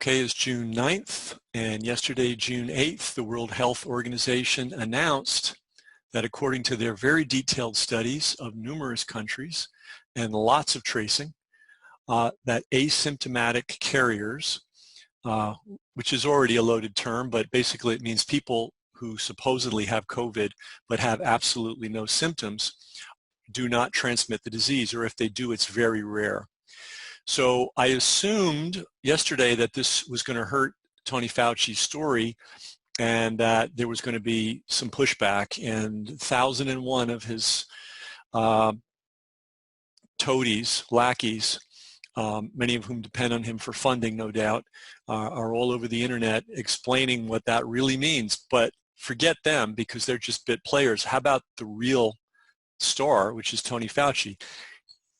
Okay, it's June 9th, and yesterday, June 8th, the World Health Organization announced that according to their very detailed studies of numerous countries and lots of tracing, that asymptomatic carriers, which is already a loaded term, but basically it means people who supposedly have COVID but have absolutely no symptoms, do not transmit the disease, or if they do, it's very rare. So I assumed yesterday that this was going to hurt Tony Fauci's story and that there was going to be some pushback, and 1,001 of his toadies, lackeys, many of whom depend on him for funding, no doubt, are all over the internet explaining what that really means. But forget them because they're just bit players. How about the real star, which is Tony Fauci?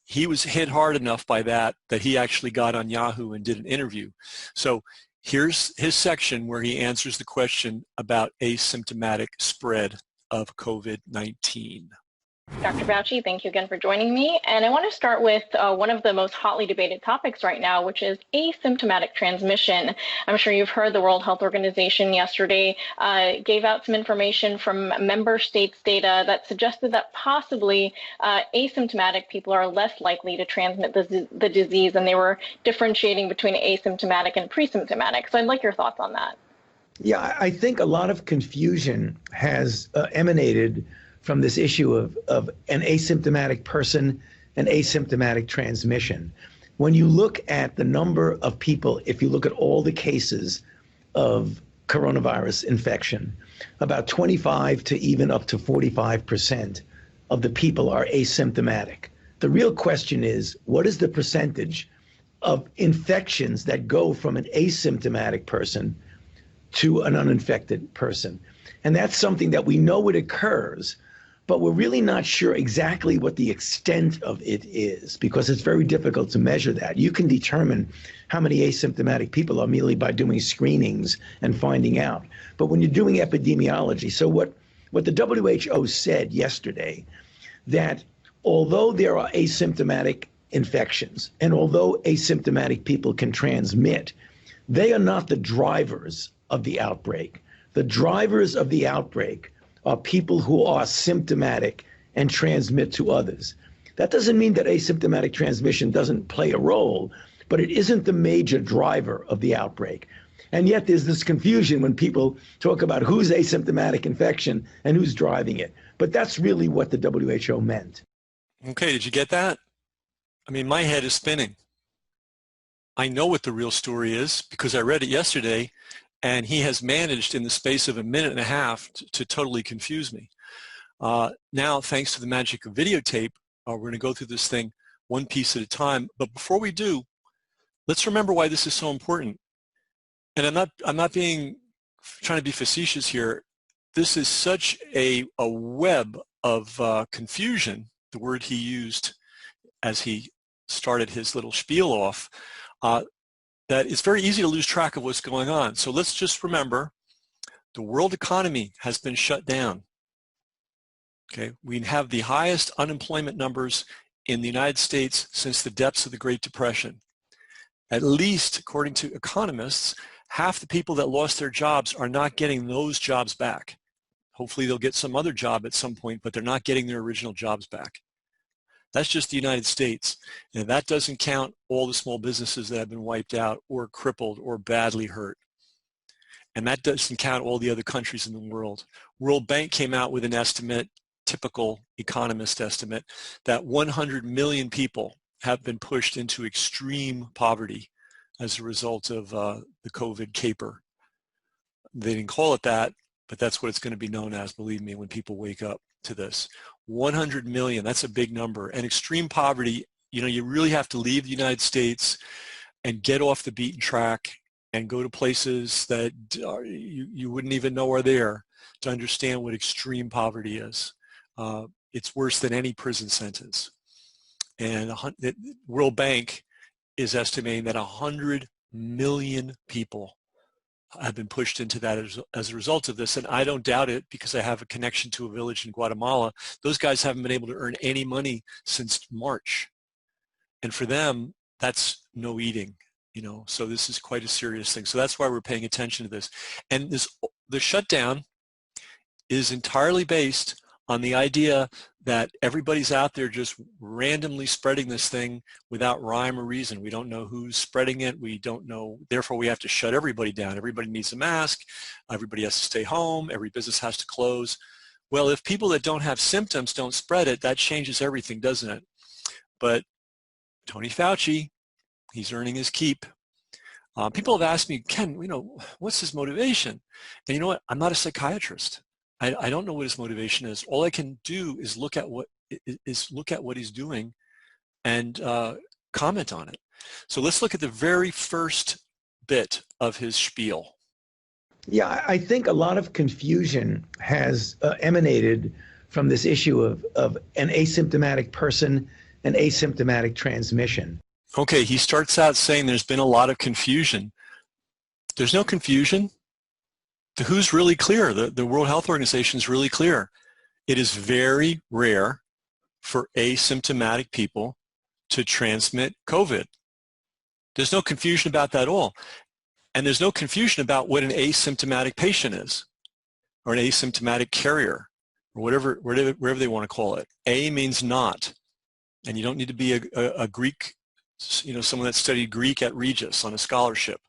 He was hit hard enough by that he actually got on Yahoo and did an interview. So here's his section where he answers the question about asymptomatic spread of COVID-19. Dr. Fauci, thank you again for joining me. And I want to start with one of the most hotly debated topics right now, which is asymptomatic transmission. I'm sure you've heard the World Health Organization yesterday gave out some information from member states' data that suggested that possibly asymptomatic people are less likely to transmit the disease, and they were differentiating between asymptomatic and pre-symptomatic. So I'd like your thoughts on that. Yeah, I think a lot of confusion has emanated from this issue of an asymptomatic person and asymptomatic transmission. When you look at the number of people, if you look at all the cases of coronavirus infection, about 25 to even up to 45% of the people are asymptomatic. The real question is, what is the percentage of infections that go from an asymptomatic person to an uninfected person? And that's something that we know it occurs, but we're really not sure exactly what the extent of it is, because it's very difficult to measure that. You can determine how many asymptomatic people are merely by doing screenings and finding out. But when you're doing epidemiology, so what the WHO said yesterday, that although there are asymptomatic infections and although asymptomatic people can transmit, they are not the drivers of the outbreak. The drivers of the outbreak are people who are symptomatic and transmit to others. That doesn't mean that asymptomatic transmission doesn't play a role, but it isn't the major driver of the outbreak. And yet there's this confusion when people talk about who's asymptomatic infection and who's driving it. But that's really what the WHO meant. Okay, did you get that? I mean, my head is spinning. I know what the real story is because I read it yesterday, and he has managed in the space of a minute and a half to totally confuse me. Now, thanks to the magic of videotape, we're going to go through this thing one piece at a time. But before we do, let's remember why this is so important. And I'm not trying to be facetious here. This is such a web of confusion, the word he used as he started his little spiel off, that it's very easy to lose track of what's going on. So let's just remember the world economy has been shut down. Okay, we have the highest unemployment numbers in the United States since the depths of the Great Depression. At least, according to economists, half the people that lost their jobs are not getting those jobs back. Hopefully they'll get some other job at some point, but they're not getting their original jobs back. That's just the United States. And that doesn't count all the small businesses that have been wiped out or crippled or badly hurt. And that doesn't count all the other countries in the world. World Bank came out with an estimate, typical economist estimate, that 100 million people have been pushed into extreme poverty as a result of the COVID caper. They didn't call it that, but that's what it's going to be known as, believe me, when people wake up to this. 100 million, that's a big number. And extreme poverty, you know, you really have to leave the United States and get off the beaten track and go to places that you wouldn't even know are there to understand what extreme poverty is. It's worse than any prison sentence. And the World Bank is estimating that 100 million people have been pushed into that as a result of this. And I don't doubt it because I have a connection to a village in Guatemala. Those guys haven't been able to earn any money since March. And for them, that's no eating. So this is quite a serious thing. So that's why we're paying attention to this. And the shutdown is entirely based on the idea that everybody's out there just randomly spreading this thing without rhyme or reason. We don't know who's spreading it. We don't know. Therefore, we have to shut everybody down. Everybody needs a mask. Everybody has to stay home. Every business has to close. Well, if people that don't have symptoms don't spread it, that changes everything, doesn't it? But Tony Fauci, he's earning his keep. People have asked me, Ken, what's his motivation? And you know what? I'm not a psychiatrist. I don't know what his motivation is. All I can do is look at what he's doing and comment on it. So let's look at the very first bit of his spiel. Yeah, I think a lot of confusion has emanated from this issue of an asymptomatic person and asymptomatic transmission. Okay, he starts out saying there's been a lot of confusion. There's no confusion. The WHO's really clear. The World Health Organization is really clear. It is very rare for asymptomatic people to transmit COVID. There's no confusion about that at all. And there's no confusion about what an asymptomatic patient is, or an asymptomatic carrier, or whatever they want to call it. A means not. And you don't need to be a Greek, someone that studied Greek at Regis on a scholarship,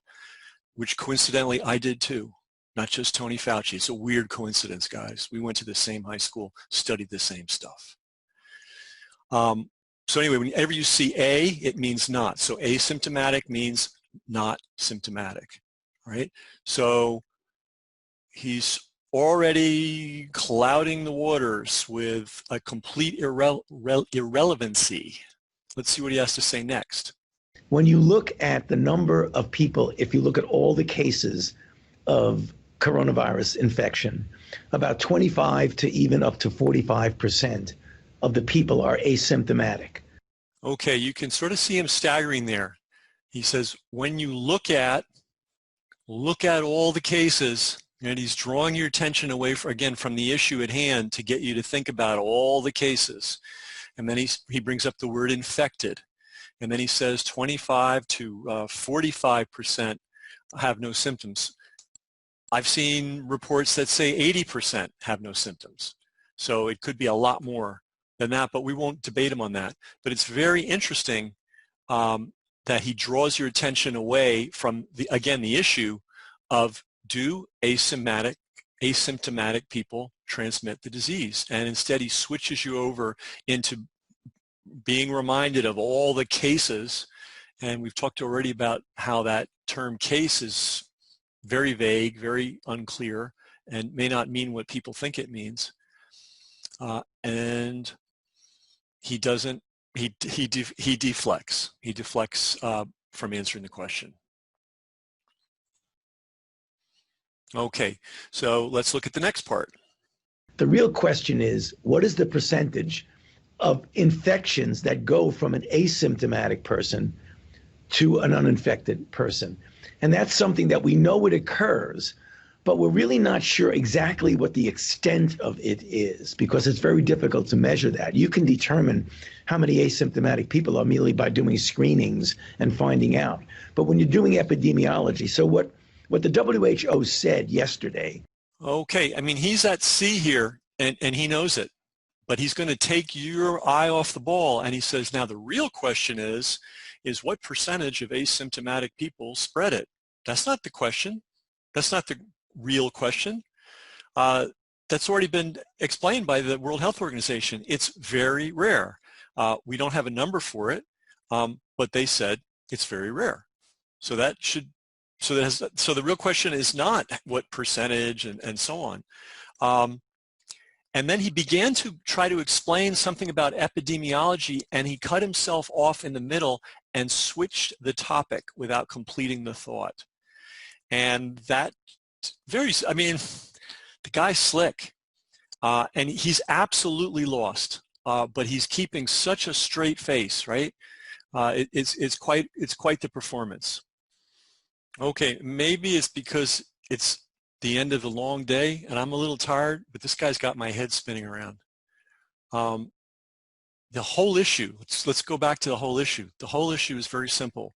which coincidentally I did too. Not just Tony Fauci. It's a weird coincidence, guys. We went to the same high school, studied the same stuff. So anyway, whenever you see A, it means not. So asymptomatic means not symptomatic, right? So he's already clouding the waters with a complete irrelevancy. Let's see what he has to say next. When you look at the number of people, if you look at all the cases of coronavirus infection, about 25 to even up to 45% of the people are asymptomatic. Okay, you can sort of see him staggering there. He says, when you look at all the cases, and he's drawing your attention away, from the issue at hand to get you to think about all the cases. And then he brings up the word infected. And then he says 25 to 45% have no symptoms. I've seen reports that say 80% have no symptoms. So it could be a lot more than that, but we won't debate him on that. But it's very interesting that he draws your attention away from, the issue of, do asymptomatic people transmit the disease? And instead he switches you over into being reminded of all the cases. And we've talked already about how that term case is very vague, very unclear, and may not mean what people think it means. And he doesn't, he deflects. He deflects from answering the question. Okay, so let's look at the next part. The real question is, what is the percentage of infections that go from an asymptomatic person to an uninfected person? And that's something that we know it occurs, but we're really not sure exactly what the extent of it is, because it's very difficult to measure that. You can determine how many asymptomatic people are merely by doing screenings and finding out. But when you're doing epidemiology, so what the WHO said yesterday. Okay, I mean, he's at sea here, and he knows it, but he's going to take your eye off the ball, and he says, now the real question is what percentage of asymptomatic people spread it? That's not the question. That's not the real question. That's already been explained by the World Health Organization. It's very rare. We don't have a number for it, but they said it's very rare. So that should, so the real question is not what percentage and so on. And then he began to try to explain something about epidemiology, and he cut himself off in the middle and switched the topic without completing the thought. And that the guy's slick, and he's absolutely lost, but he's keeping such a straight face, right? It's quite the performance. Okay, maybe it's because it's the end of a long day and I'm a little tired, but this guy's got my head spinning around. The whole issue, let's go back to the whole issue. The whole issue is very simple.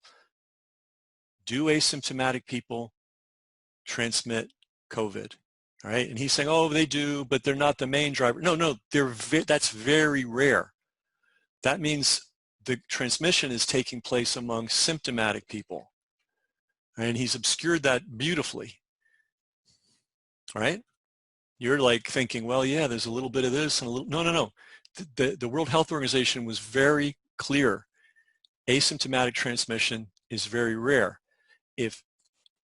do asymptomatic people transmit COVID? All right. And he's saying, oh, they do, but they're not the main driver. No, that's very rare. That means the transmission is taking place among symptomatic people. And he's obscured that beautifully. All right. You're like thinking, well, yeah, there's a little bit of this and a little, no. The World Health Organization was very clear. Asymptomatic transmission is very rare. If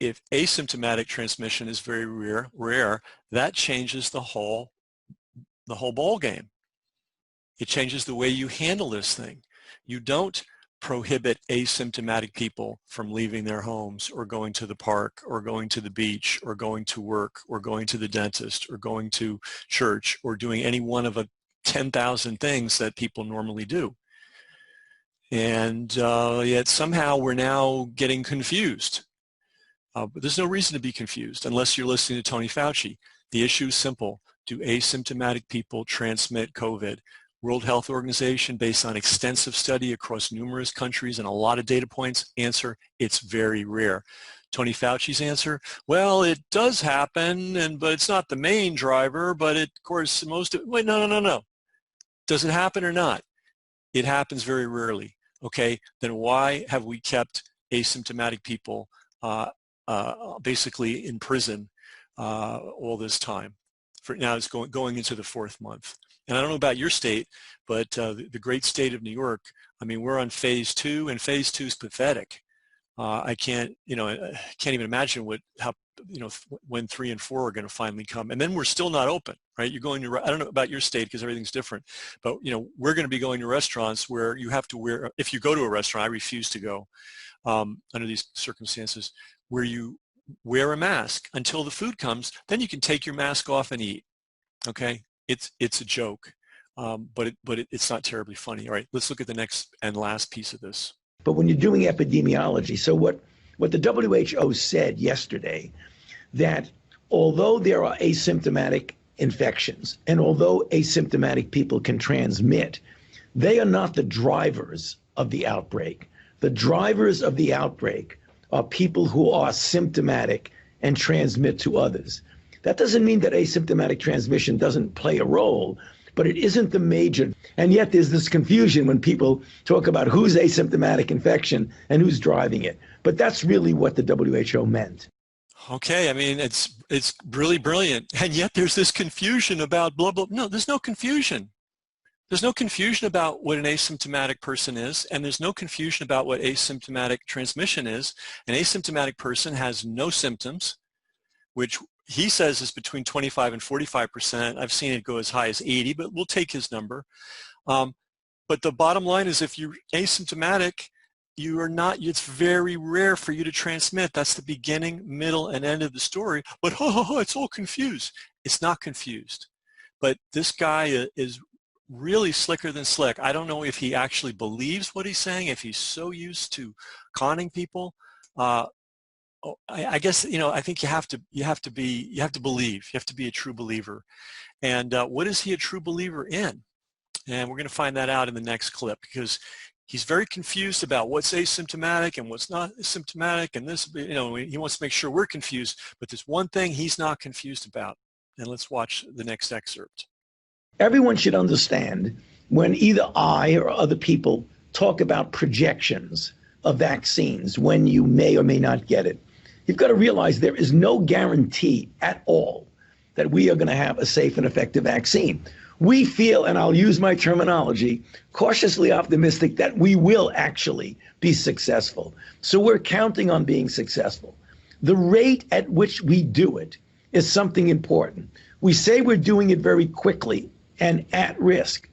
asymptomatic transmission is very rare, that changes the whole ball game. It changes the way you handle this thing. You don't prohibit asymptomatic people from leaving their homes or going to the park or going to the beach or going to work or going to the dentist or going to church or doing any one of 10,000 things that people normally do. And yet somehow we're now getting confused. But there's no reason to be confused unless you're listening to Tony Fauci. The issue is simple. Do asymptomatic people transmit COVID? World Health Organization, based on extensive study across numerous countries and a lot of data points, answer, it's very rare. Tony Fauci's answer, well, it does happen, but it's not the main driver, but of course, wait, no. Does it happen or not? It happens very rarely. Okay, then why have we kept asymptomatic people basically in prison all this time? Now it's going into the 4th month. And I don't know about your state, but the great state of New York, I mean, we're on phase 2, and phase 2 is pathetic. I can't even imagine when 3 and 4 are going to finally come. And then we're still not open, right? You're going to, I don't know about your state because everything's different, but we're going to be going to restaurants where you have to wear, if you go to a restaurant, I refuse to go under these circumstances, where you wear a mask until the food comes, then you can take your mask off and eat, okay? It's a joke, but it's not terribly funny. All right, let's look at the next and last piece of this. But when you're doing epidemiology, so what the WHO said yesterday, that although there are asymptomatic infections and although asymptomatic people can transmit, they are not the drivers of the outbreak. The drivers of the outbreak are people who are symptomatic and transmit to others. That doesn't mean that asymptomatic transmission doesn't play a role, but it isn't the major. And yet there's this confusion when people talk about who's asymptomatic infection and who's driving it. But that's really what the WHO meant. Okay, I mean, it's really brilliant. And yet there's this confusion about blah, blah. No, there's no confusion. There's no confusion about what an asymptomatic person is, and there's no confusion about what asymptomatic transmission is. An asymptomatic person has no symptoms, which he says is between 25 and 45%. I've seen it go as high as 80, but we'll take his number. But the bottom line is, if you're asymptomatic, you are not, it's very rare for you to transmit. That's the beginning, middle, and end of the story. But it's all confused. It's not confused. But this guy is really slicker than slick. I don't know if he actually believes what he's saying, if he's so used to conning people. I guess, I think you have to believe. You have to be a true believer. And what is he a true believer in? And we're going to find that out in the next clip, because he's very confused about what's asymptomatic and what's not symptomatic. And this, he wants to make sure we're confused. But there's one thing he's not confused about. And let's watch the next excerpt. Everyone should understand, when either I or other people talk about projections of vaccines, when you may or may not get it, you've got to realize there is no guarantee at all that we are going to have a safe and effective vaccine. We feel, and I'll use my terminology, cautiously optimistic that we will actually be successful. So we're counting on being successful. The rate at which we do it is something important. We say we're doing it very quickly and at risk.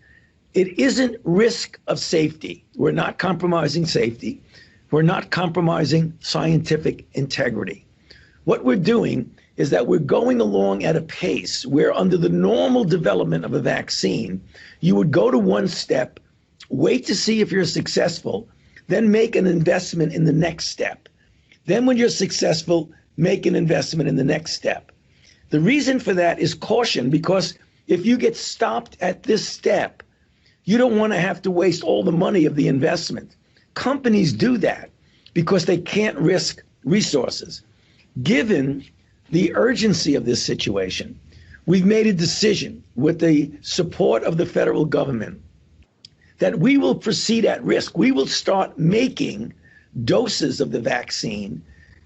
It isn't risk of safety. We're not compromising safety. We're not compromising scientific integrity. What we're doing is that we're going along at a pace where, under the normal development of a vaccine, you would go to one step, wait to see if you're successful, then make an investment in the next step. Then when you're successful, make an investment in the next step. The reason for that is caution, because if you get stopped at this step, you don't want to have to waste all the money of the investment. Companies do that because they can't risk resources. Given the urgency of this situation, we've made a decision with the support of the federal government that we will proceed at risk. We will start making doses of the vaccine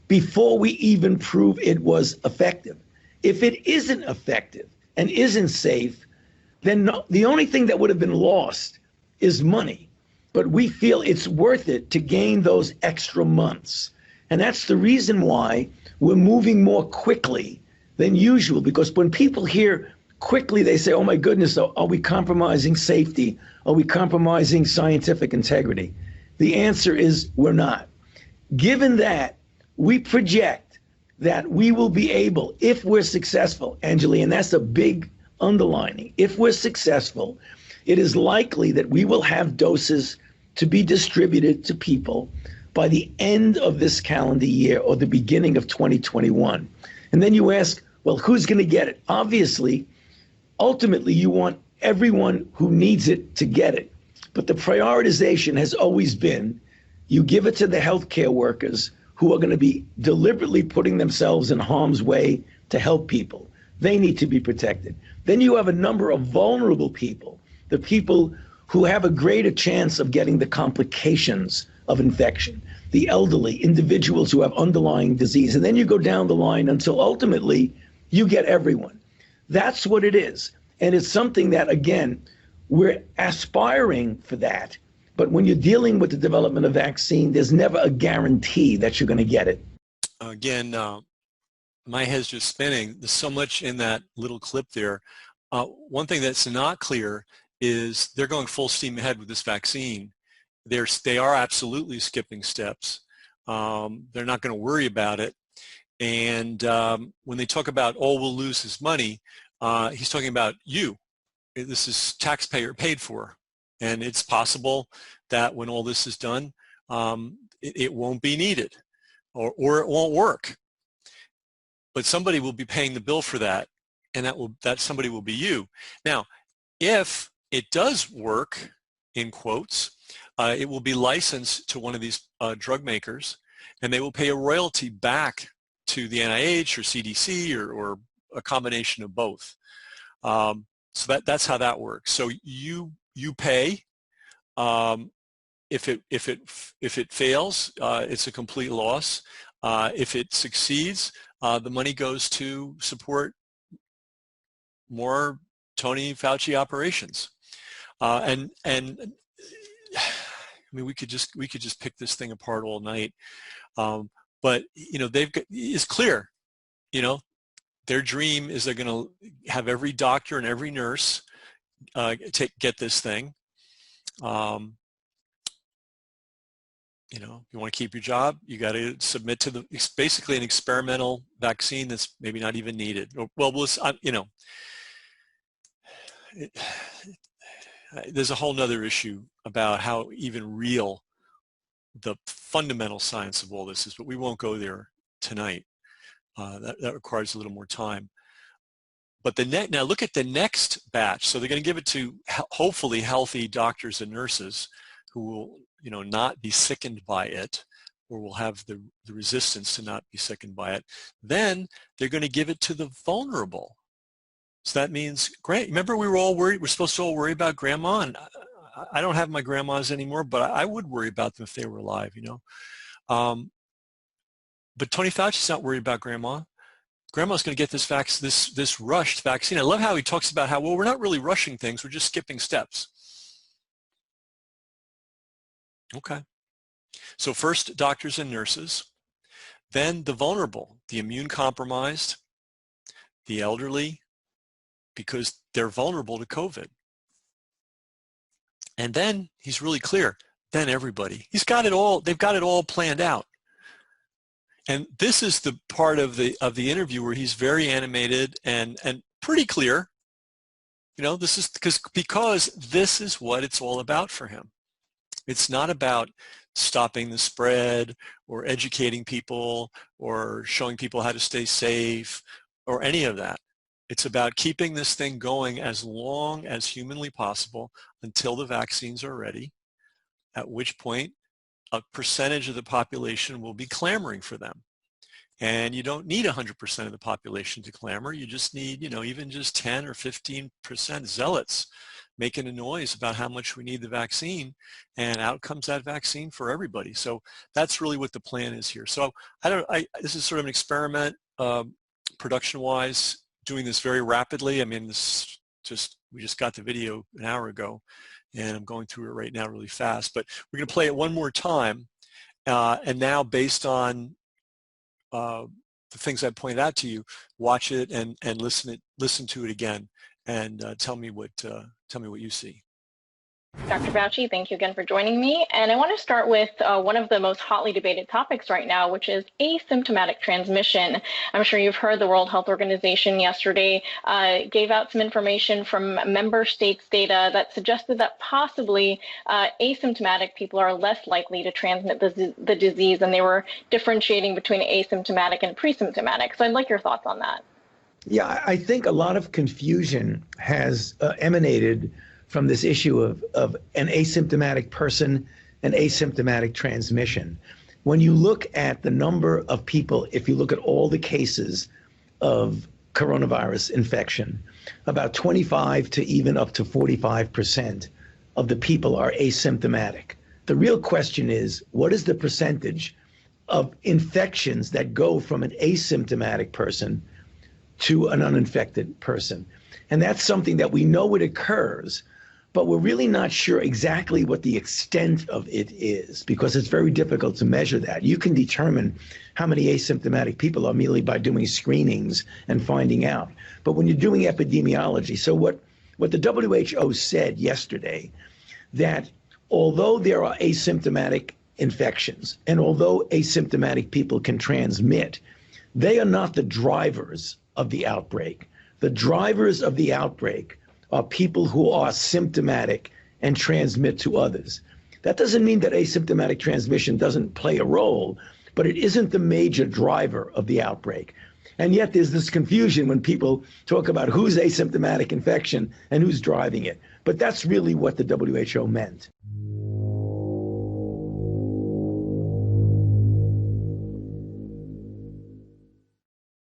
before we even prove it was effective. If it isn't effective and isn't safe, then the only thing that would have been lost is money. But we feel it's worth it to gain those extra months. And that's the reason why we're moving more quickly than usual, because when people hear quickly, they say, oh my goodness, are we compromising safety? Are we compromising scientific integrity? The answer is we're not. Given that, we project that we will be able, if we're successful, Anjali, and that's a big underlining, if we're successful, it is likely that we will have doses to be distributed to people by the end of this calendar year or the beginning of 2021. And then you ask, well, who's going to get it? Obviously, ultimately, you want everyone who needs it to get it. But the prioritization has always been you give it to the healthcare workers who are going to be deliberately putting themselves in harm's way to help people. They need to be protected. Then you have a number of vulnerable people, the people who have a greater chance of getting the complications of infection, the elderly, individuals who have underlying disease. And then you go down the line until ultimately you get everyone. That's what it is. And it's something that, again, we're aspiring for that. But when you're dealing with the development of vaccine, there's never a guarantee that you're going to get it. Again, my head's just spinning. There's so much in that little clip there. One thing that's not clear is they're going full steam ahead with this vaccine. They are absolutely skipping steps. They're not going to worry about it. And when they talk about, oh, we'll lose his money, he's talking about you. This is taxpayer paid for. And it's possible that when all this is done, it won't be needed or it won't work. But somebody will be paying the bill for that, and that somebody will be you. Now, if it does work, in quotes, it will be licensed to one of these drug makers, and they will pay a royalty back to the NIH or CDC or a combination of both. So that's how that works. So you pay. If it fails, it's a complete loss. If it succeeds, the money goes to support more Tony Fauci operations. And I mean, we could just pick this thing apart all night. But you know, it's clear, you know, their dream is they're going to have every doctor and every nurse get this thing. You know, if you want to keep your job, you got to submit to it's basically an experimental vaccine that's maybe not even needed. Well, you know, there's a whole nother issue about how even real the fundamental science of all this is, but we won't go there tonight. That requires a little more time. But now look at the next batch. So they're going to give it to hopefully healthy doctors and nurses who will, you know, not be sickened by it, or will have the resistance to not be sickened by it. Then they're going to give it to the vulnerable. So that means, remember we were all worried, we're supposed to all worry about grandma, and I don't have my grandmas anymore, but I would worry about them if they were alive, you know. But Tony Fauci's not worried about grandma. Grandma's going to get this rushed vaccine. I love how he talks about how, well, we're not really rushing things, we're just skipping steps. Okay. So first, doctors and nurses, then the vulnerable, the immune compromised, the elderly, because they're vulnerable to COVID. And then he's really clear, then everybody. He's got it all, they've got it all planned out. And this is the part of the interview where he's very animated and pretty clear. You know, this is because this is what it's all about for him. It's not about stopping the spread or educating people or showing people how to stay safe or any of that. It's about keeping this thing going as long as humanly possible until the vaccines are ready, at which point a percentage of the population will be clamoring for them. And you don't need 100% of the population to clamor. You just need, even just 10 or 15% zealots making a noise about how much we need the vaccine, and out comes that vaccine for everybody. So that's really what the plan is here. So this is sort of an experiment, production-wise, doing this very rapidly. I mean, we just got the video an hour ago, and I'm going through it right now really fast. But we're going to play it one more time, and now based on the things I pointed out to you, watch it and listen to it again, and tell me what you see. Dr. Fauci, thank you again for joining me. And I want to start with one of the most hotly debated topics right now, which is asymptomatic transmission. I'm sure you've heard the World Health Organization yesterday gave out some information from member states' data that suggested that possibly asymptomatic people are less likely to transmit the disease, and they were differentiating between asymptomatic and pre-symptomatic. So I'd like your thoughts on that. Yeah, I think a lot of confusion has emanated from this issue of an asymptomatic person and asymptomatic transmission. When you look at the number of people, if you look at all the cases of coronavirus infection, about 25 to even up to 45% of the people are asymptomatic. The real question is, what is the percentage of infections that go from an asymptomatic person to an uninfected person? And that's something that we know it occurs, but we're really not sure exactly what the extent of it is, because it's very difficult to measure that. You can determine how many asymptomatic people are merely by doing screenings and finding out. But when you're doing epidemiology, so what the WHO said yesterday, that although there are asymptomatic infections, and although asymptomatic people can transmit, they are not the drivers of the outbreak. The drivers of the outbreak are people who are symptomatic and transmit to others. That doesn't mean that asymptomatic transmission doesn't play a role, but it isn't the major driver of the outbreak. And yet there's this confusion when people talk about who's asymptomatic infection and who's driving it. But that's really what the WHO meant.